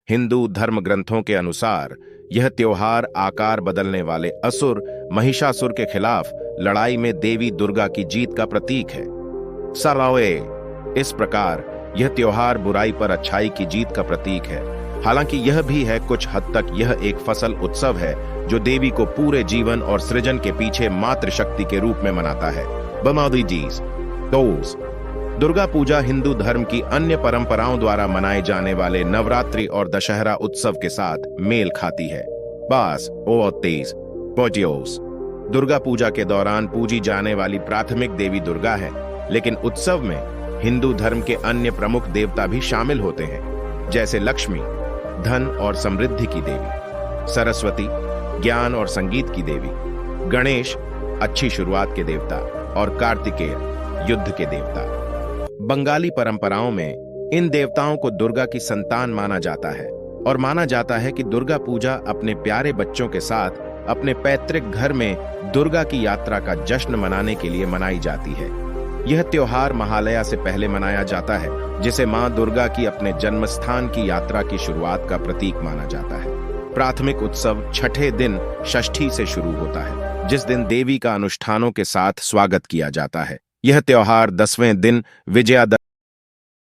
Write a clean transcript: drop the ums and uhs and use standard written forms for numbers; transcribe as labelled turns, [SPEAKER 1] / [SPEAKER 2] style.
[SPEAKER 1] हिंदू धर्म ग्रंथों के अनुसार यह त्योहार आकार बदलने वाले असुर महिषासुर के खिलाफ लड़ाई में देवी दुर्गा की जीत का प्रतीक है। सरावे इस प्रकार यह त्योहार बुराई पर अच्छाई की जीत का प्रतीक है। हालांकि यह भी है कुछ हद तक यह एक फसल उत्सव है जो देवी को पूरे जीवन और सृजन के पीछे मातृशक्ति के रूप में मनाता है। दुर्गा पूजा हिंदू धर्म की अन्य परंपराओं द्वारा मनाए जाने वाले नवरात्रि और दशहरा उत्सव के साथ मेल खाती है। दुर्गा पूजा के दौरान पूजी जाने वाली प्राथमिक देवी दुर्गा है, लेकिन उत्सव में हिंदू धर्म के अन्य प्रमुख देवता भी शामिल होते हैं, जैसे लक्ष्मी धन और समृद्धि की देवी, सरस्वती ज्ञान और संगीत की देवी, गणेश अच्छी शुरुआत के देवता और कार्तिकेय युद्ध के देवता। बंगाली परंपराओं में इन देवताओं को दुर्गा की संतान माना जाता है और माना जाता है कि दुर्गा पूजा अपने प्यारे बच्चों के साथ अपने पैतृक घर में दुर्गा की यात्रा का जश्न मनाने के लिए मनाई जाती है। यह त्योहार महालया से पहले मनाया जाता है, जिसे मां दुर्गा की अपने जन्मस्थान की यात्रा की शुरुआत का प्रतीक माना जाता है। प्राथमिक उत्सव छठे दिन षष्ठी से शुरू होता है, जिस दिन देवी का अनुष्ठानों के साथ स्वागत किया जाता है। यह त्योहार 10वें दिन विजयादशमी